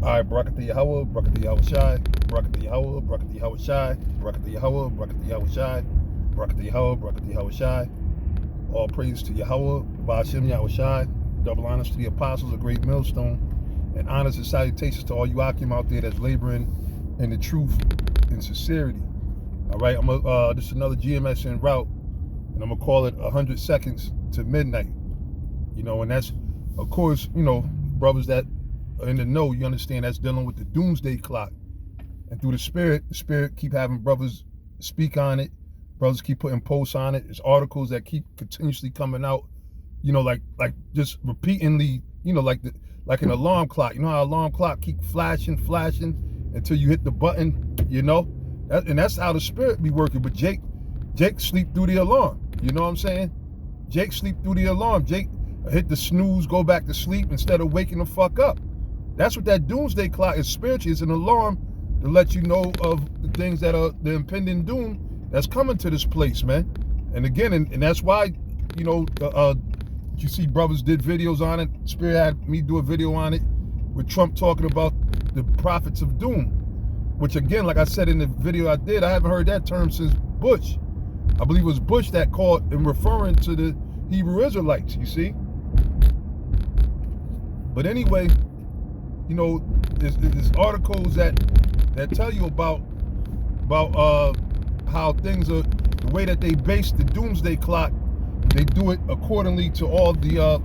All right, Barakatha Yahweh, Barakatha Yahweh Shai, Barakatha Yahweh, Barakatha Yahweh Shai, Barakatha Yahweh, Barakatha Yahweh Shai, Barakatha Yahweh, Barakatha Yahweh Shai. All praise to Yahweh, Ba'ashem Yahweh Shai. Double honors to the apostles, a great millstone, and honors and salutations to all you Akim out there that's laboring in the truth and sincerity. All right, this is another GMS en route, and I'm gonna call it 100 seconds to midnight. And that's, of course, brothers that are in the know, you understand that's dealing with the doomsday clock. And through the spirit keep having brothers speak on it. Brothers keep putting posts on it. There's articles that keep continuously coming out, like just repeatedly, like an alarm clock. You know how alarm clock keep flashing until you hit the button, and that's how the spirit be working. But Jake sleep through the alarm. You know what I'm saying? Jake sleep through the alarm. Jake hit the snooze, go back to sleep instead of waking the fuck up. That's what that doomsday clock is spiritually. It's an alarm to let you know of the things that are the impending doom that's coming to this place, man. And again, and that's why, you see brothers did videos on it. Spirit had me do a video on it with Trump talking about the prophets of doom, which again, like I said in the video I did, I haven't heard that term since Bush. I believe it was Bush that called and referring to the Hebrew Israelites, you see? But anyway, there's articles that tell you about how things are, the way that they base the doomsday clock. They do it accordingly to all the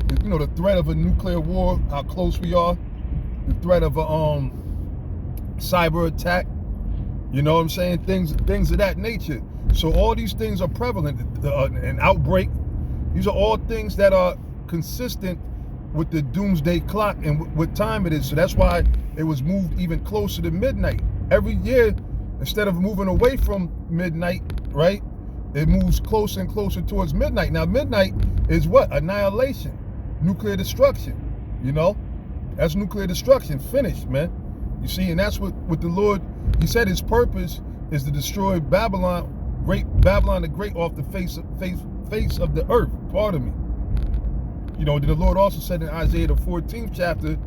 the threat of a nuclear war, how close we are, the threat of a cyber attack, you know what I'm saying, things of that nature. So all these things are prevalent. An outbreak, these are all things that are consistent with the doomsday clock and what time it is. So that's why it was moved even closer to midnight. Every year, instead of moving away from midnight, right, it moves closer and closer towards midnight. Now, midnight is what? Annihilation, nuclear destruction, That's nuclear destruction, finished, man. You see, and that's what the Lord, he said his purpose is to destroy Babylon the Great off the face of the earth, pardon me. The Lord also said in Isaiah the 14th chapter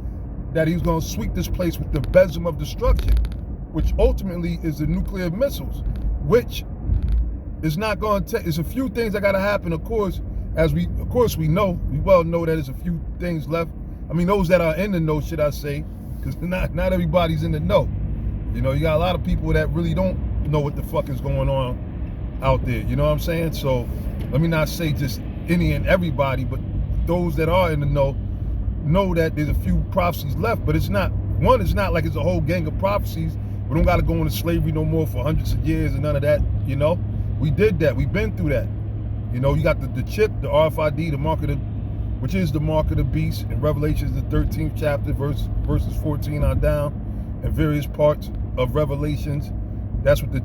that he was going to sweep this place with the besom of destruction, which ultimately is the nuclear missiles, which is not going to take, there's a few things that got to happen, of course, we well know that there's a few things left. I mean, those that are in the know, should I say, because not everybody's in the know. You got a lot of people that really don't know what the fuck is going on out there, you know what I'm saying? So let me not say just any and everybody, but those that are in the know that there's a few prophecies left, but it's not like it's a whole gang of prophecies. We don't got to go into slavery no more for hundreds of years and none of that, We did that. We've been through that. You got the chip, the RFID, the mark of the, which is the mark of the beast in Revelations, the 13th chapter, verses 14 on down, and various parts of Revelations. That's what the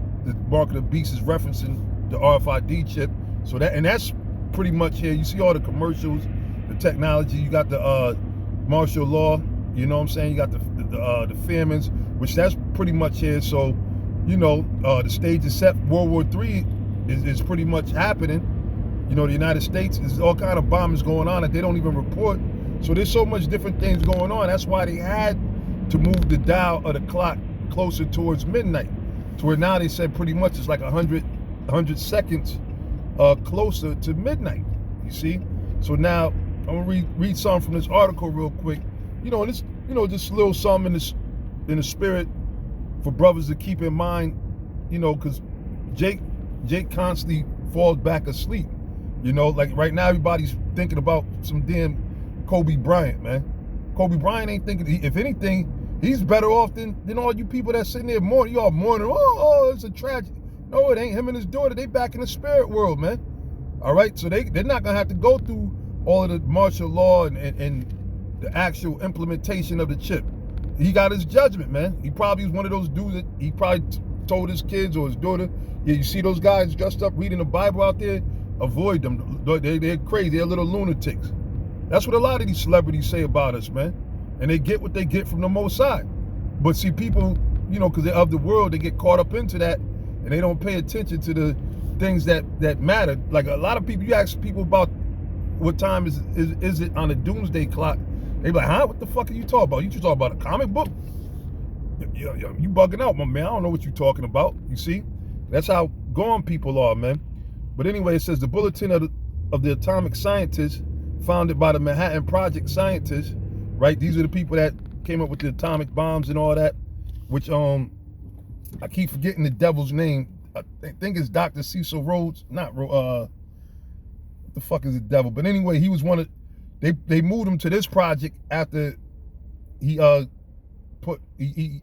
mark of the beast is referencing, the RFID chip. So that's pretty much here. You see all the commercials, the technology. You got the martial law. You know what I'm saying? You got the famines, which that's pretty much here. So, the stage is set. World War III is pretty much happening. The United States, there's all kind of bombings going on that they don't even report. So there's so much different things going on. That's why they had to move the dial of the clock closer towards midnight, to where now they said pretty much it's like 100 seconds closer to midnight. You see? So now I'm gonna read something from this article real quick. Just a little something in the spirit for brothers to keep in mind. Because Jake constantly falls back asleep. Like right now everybody's thinking about some damn Kobe Bryant, man. Kobe Bryant ain't thinking. If anything, he's better off than all you people that's sitting there mourning. Y'all mourning. Oh, it's a tragedy. No, it ain't. Him and his daughter, they back in the spirit world, man. All right, so they're not gonna have to go through all of the martial law and the actual implementation of the chip. He got his judgment, man. He probably was one of those dudes that he probably told his kids or his daughter, yeah, you see those guys dressed up reading the Bible out there? Avoid them. They're crazy. They're little lunatics. That's what a lot of these celebrities say about us, man. And they get what they get from the Most High. But see, people, because they're of the world, they get caught up into that, and they don't pay attention to the things that matter. Like a lot of people, you ask people about what time is it on the doomsday clock, They be like, huh? What the fuck are you talking about? You talking about a comic book? You bugging out, my man. I don't know what you talking about. You see? That's how gone people are, man. But anyway, it says the Bulletin of the Atomic Scientists, founded by the Manhattan Project scientists, right? These are the people that came up with the atomic bombs and all that, which I keep forgetting the devil's name. I think it's Dr. Cecil Rhodes. Not what the fuck is the devil? But anyway, he was one of, they moved him to this project after he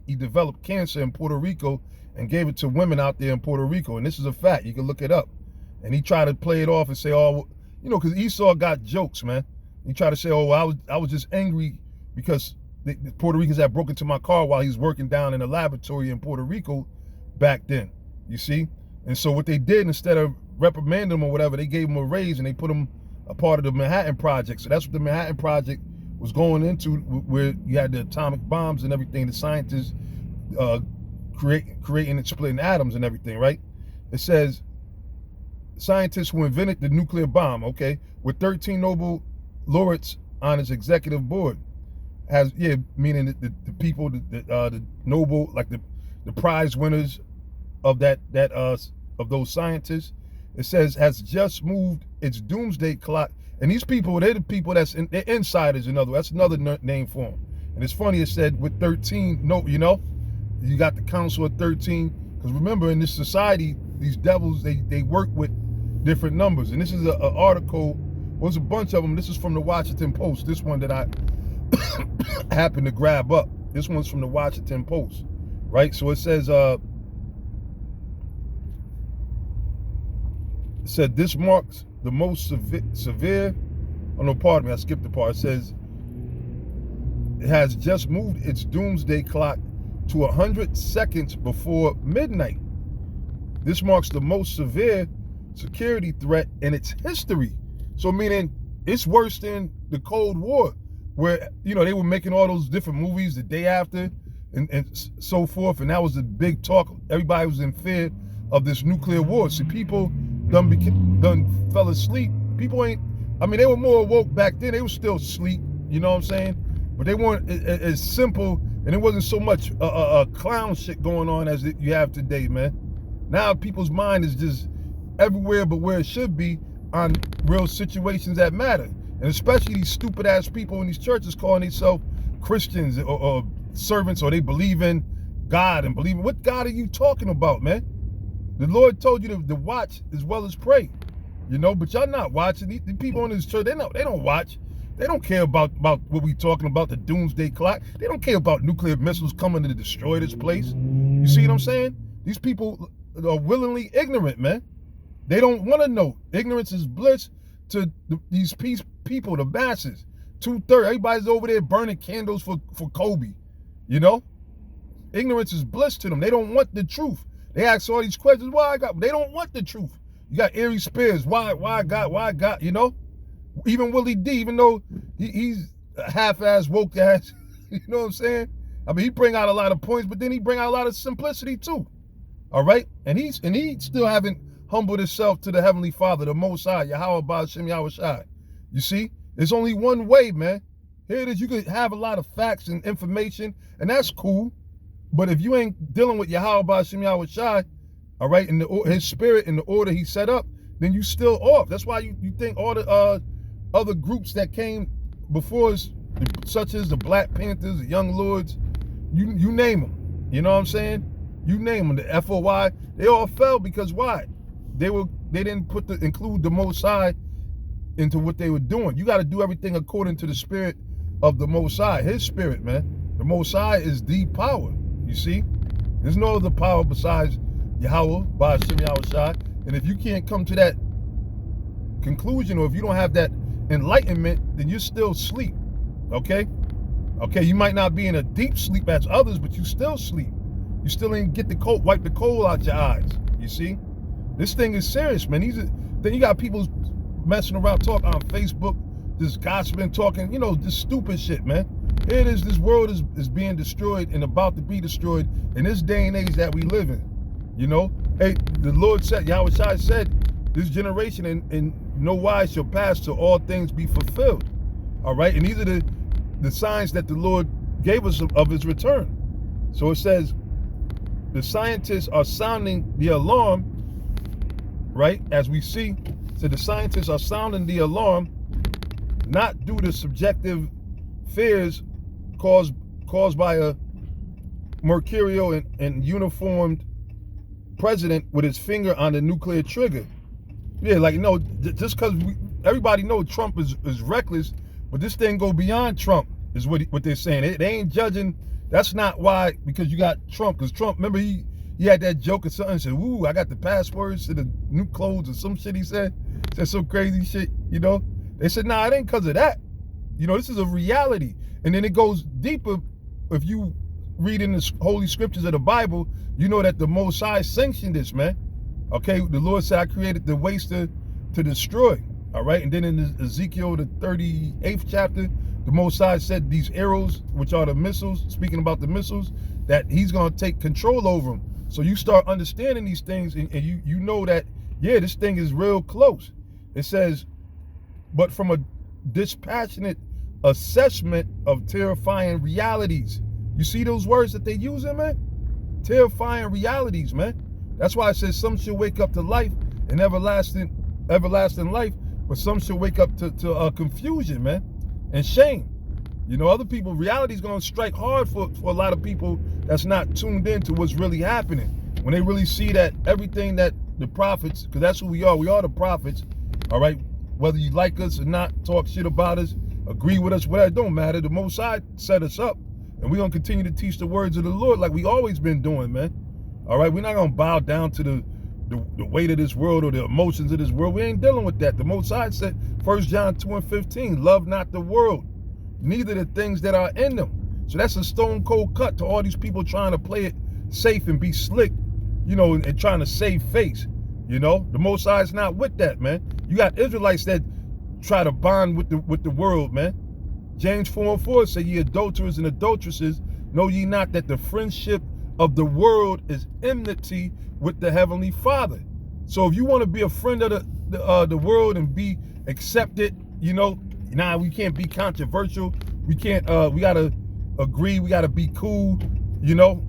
developed cancer in Puerto Rico and gave it to women out there in Puerto Rico. And this is a fact. You can look it up. And he tried to play it off and say, oh, you know, because Esau got jokes, man. He tried to say, oh, well, I was just angry because the Puerto Ricans had broken into my car while he was working down in a laboratory in Puerto Rico back then, you see? And so what they did, instead of reprimanding him or whatever, they gave him a raise and they put him a part of the Manhattan Project. So that's what the Manhattan Project was going into, where you had the atomic bombs and everything, the scientists creating and splitting atoms and everything, right? It says, scientists who invented the nuclear bomb, okay, with 13 Nobel laureates on its executive board, has, yeah, meaning the people, the Nobel, like the prize winners of of those scientists. It says has just moved its doomsday clock, and they're the people they're insiders. In other words, that's another name for them. And it's funny, it said with 13, you know, you got the Council of 13, because remember, in this society, these devils, they work with different numbers. And this is an article, well, there's a bunch of them. This is from the Washington Post. This one that I happened to grab up. This one's from the Washington Post, right? So it says, it said this marks the most severe, oh no, pardon me, I skipped the part. It says it has just moved its doomsday clock to 100 seconds before midnight. This marks the most severe security threat in its history. So meaning it's worse than the Cold War, where, you know, they were making all those different movies the day after and so forth, and that was the big talk. Everybody was in fear of this nuclear war. See, people done fell asleep. People ain't, I mean, they were more awoke back then. They were still asleep, you know what I'm saying? But they weren't as simple, and it wasn't so much clown shit going on as you have today, man. Now people's mind is just everywhere but where it should be on real situations that matter. And especially these stupid ass people in these churches calling themselves Christians or servants, or they believe in God and believe in, what God are you talking about, man? The Lord told you to watch as well as pray, you know, but y'all not watching. The people in this church, they don't watch. They don't care about what we talking about, the doomsday clock. They don't care about nuclear missiles coming to destroy this place. You see what I'm saying? These people are willingly ignorant, man. They don't want to know. Ignorance is bliss to these people, the masses. 2/3, everybody's over there burning candles for Kobe, you know? Ignorance is bliss to them. They don't want the truth. They ask all these questions, why God? They don't want the truth. You got Aries Spears, why God, you know? Even Willie D, even though he's a half-ass, woke-ass, you know what I'm saying? I mean, he bring out a lot of points, but then he bring out a lot of simplicity too, all right? And he still haven't humbled himself to the Heavenly Father, the Most High, Yahweh Ba'ashem Yahushai. You see? There's only one way, man. Here it is. You could have a lot of facts and information, and that's cool. But if you ain't dealing with Yahweh Ba'ashem Yahushai, all right, in his spirit, in the order he set up, then you still off. That's why you think all the other groups that came before us, such as the Black Panthers, the Young Lords, you name them. You know what I'm saying? You name them. The FOI, they all fell because why? They didn't include the Most High into what they were doing. You got to do everything according to the spirit of the Most High, his spirit, man. The Most High is the power. You see? There's no other power besides Yahweh, Ba'ashem Yahushai. And if you can't come to that conclusion, or if you don't have that enlightenment, then you're still asleep. Okay? Okay, you might not be in a deep sleep as others, but you still sleep. You still ain't get wipe the coal out your eyes. You see? This thing is serious, man. Then you got people messing around talking on Facebook, just gossiping, talking, you know, this stupid shit, man. Here it is, this world is being destroyed and about to be destroyed in this day and age that we live in. You know? Hey, the Lord said, Yahushua said, this generation in no wise shall pass till all things be fulfilled. All right? And these are the signs that the Lord gave us of his return. So it says the scientists are sounding the alarm, right? As we see, so the scientists are sounding the alarm, not due to subjective fears caused by a mercurial and uniformed president with his finger on the nuclear trigger. Yeah, like, no, just because everybody knows Trump is reckless, but this thing go beyond Trump, is what they're saying. They ain't judging. That's not why, because you got Trump. Because Trump, remember, he had that joke or something, said, "Ooh, I got the passwords to the new clothes," or some shit he said some crazy shit, you know? They said, nah, it ain't because of that. You know, this is a reality. And then it goes deeper. If you read in the Holy Scriptures of the Bible, you know that the Most High sanctioned this, man. Okay, the Lord said, I created the waste to destroy. All right, and then in Ezekiel, the 38th chapter, the Most High said these arrows, which are the missiles, speaking about the missiles, that he's going to take control over them. So you start understanding these things, and you know that, yeah, this thing is real close. It says, but from a dispassionate assessment of terrifying realities. You see those words that they using, man? Terrifying realities, man. That's why it says some shall wake up to life and everlasting life, but some shall wake up to confusion, man, and shame. You know, other people, reality's gonna strike hard for a lot of people that's not tuned in to what's really happening. When they really see that everything that the prophets, because that's who we are the prophets, all right? Whether you like us or not, talk shit about us, agree with us, whatever, it don't matter. The Most High set us up, and we're gonna continue to teach the words of the Lord like we always been doing, man. All right, we're not gonna bow down to the weight of this world or the emotions of this world. We ain't dealing with that. The Most High said, 1 John 2:15, love not the world, neither the things that are in them. So that's a stone cold cut to all these people trying to play it safe and be slick, you know, and trying to save face. You know, the Most High is not with that, man. You got Israelites that try to bond with the world, man. James 4:4 say, ye adulterers and adulteresses, know ye not that the friendship of the world is enmity with the Heavenly Father. So if you want to be a friend of the world and be accepted, you know, we can't be controversial. We can't, we gotta agree, we gotta be cool, you know,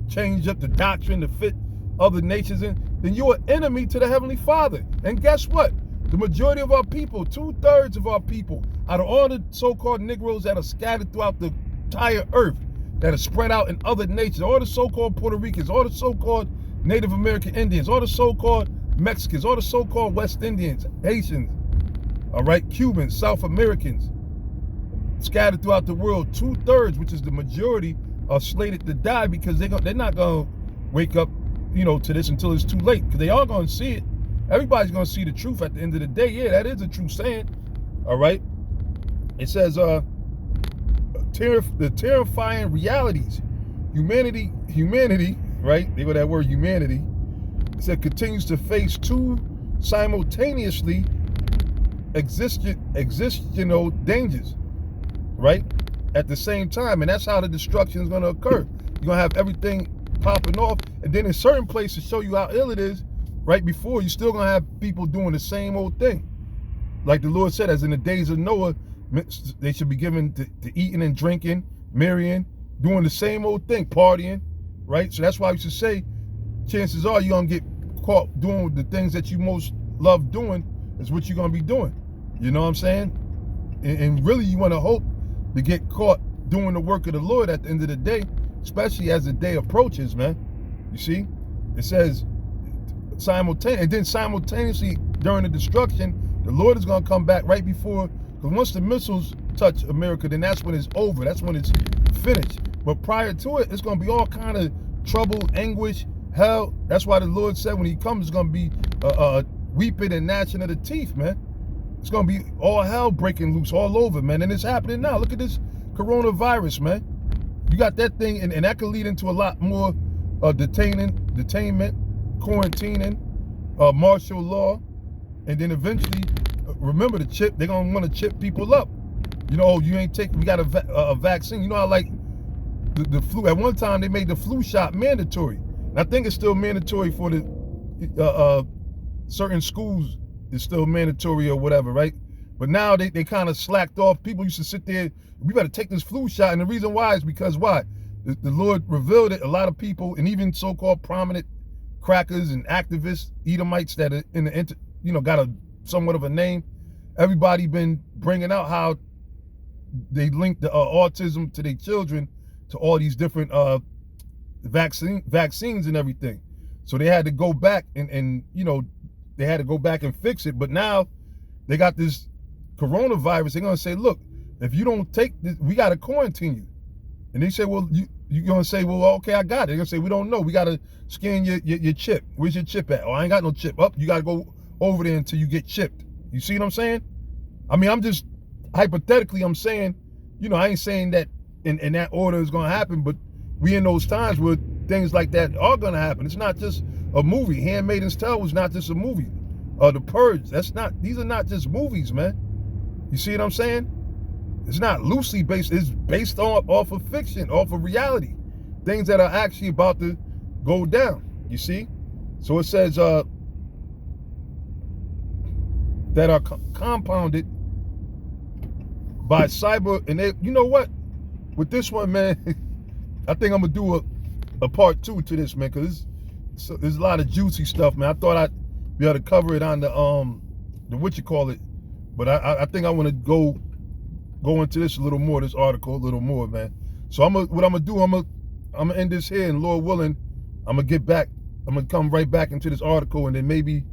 change up the doctrine to fit other nations in, then you're an enemy to the Heavenly Father. And guess what? The majority of our people, 2/3 of our people, out of all the so-called Negroes that are scattered throughout the entire earth, that are spread out in other nations, all the so-called Puerto Ricans, all the so-called Native American Indians, all the so-called Mexicans, all the so-called West Indians, Haitians, all right, Cubans, South Americans, scattered throughout the world, 2/3, which is the majority, are slated to die because they're not going to wake up, you know, to this until it's too late, because they are going to see it. Everybody's going to see the truth at the end of the day. Yeah, that is a true saying. All right. It says, the terrifying realities. Humanity, right? They go that word humanity. It said continues to face two simultaneously existential dangers, right? At the same time. And that's how the destruction is going to occur. You're going to have everything popping off. And then in certain places show you how ill it is. Right before, you're still going to have people doing the same old thing. Like the Lord said, as in the days of Noah, they should be given to eating and drinking, marrying, doing the same old thing, partying, right? So that's why we should say, chances are you're going to get caught doing the things that you most love doing is what you're going to be doing. You know what I'm saying? And really, you want to hope to get caught doing the work of the Lord at the end of the day, especially as the day approaches, man. You see? It says, simultaneously during the destruction, the Lord is going to come back right before, because once the missiles touch America, then that's when it's over. That's when it's finished. But prior to it, it's going to be all kind of trouble, anguish, hell. That's why the Lord said when he comes, it's going to be weeping and gnashing of the teeth, man. It's going to be all hell breaking loose all over, man. And it's happening now. Look at this coronavirus, man. You got that thing, and that could lead into a lot more detainment, quarantining, martial law, and then eventually, remember the chip, they're going to want to chip people up. You know, you ain't take, we got a vaccine. You know how like the flu, at one time they made the flu shot mandatory. And I think it's still mandatory for the certain schools, it's still mandatory or whatever, right? But now they kind of slacked off. People used to sit there, we better take this flu shot. And the reason why is because why? The Lord revealed it. A lot of people, and even so-called prominent crackers and activists, Edomites that are in the, got a somewhat of a name. Everybody been bringing out how they link the autism to their children, to all these different vaccines and everything. So they had to go back and they had to go back and fix it. But now they got this coronavirus. They're gonna say, look, if you don't take this, we gotta quarantine you. And they say, well, you're gonna say, well, okay, I got it. They're gonna say, we don't know. We gotta scan your chip. Where's your chip at? Oh, I ain't got no chip. Up, you gotta go over there until you get chipped. You see what I'm saying? I mean, I'm just hypothetically, I'm saying, I ain't saying that in that order is gonna happen, but we in those times where things like that are gonna happen. It's not just a movie. Handmaid's Tale was not just a movie. The Purge. These are not just movies, man. You see what I'm saying? It's not loosely based. It's based off of fiction, off of reality. Things that are actually about to go down. You see? So it says that are compounded by cyber. And they, you know what? With this one, man, I think I'm gonna do a part 2 to this, man, because there's a lot of juicy stuff, man. I thought I'd be able to cover it on the but I think I want to go into this a little more, this article a little more, man. So what I'm gonna do, I'm gonna end this here, and Lord willing, I'm gonna get back. I'm gonna come right back into this article, and then maybe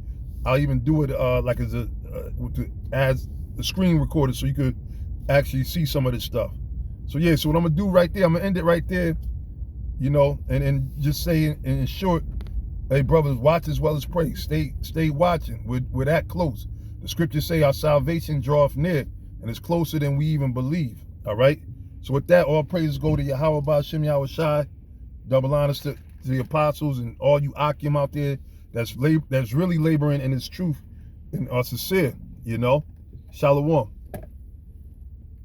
I'll even do it like as a screen recorder, so you could actually see some of this stuff. So yeah, so what I'm gonna do right there, I'm gonna end it right there, and just say in short, hey brothers, watch as well as pray. Stay watching. We're that close. The scriptures say our salvation draweth near, and it's closer than we even believe. All right. So with that, all praises go to Yahweh Ba'ashem Yahweh Shai. Double honors to the apostles and all you Akim out there that's really laboring in His truth and are sincere. Shalom.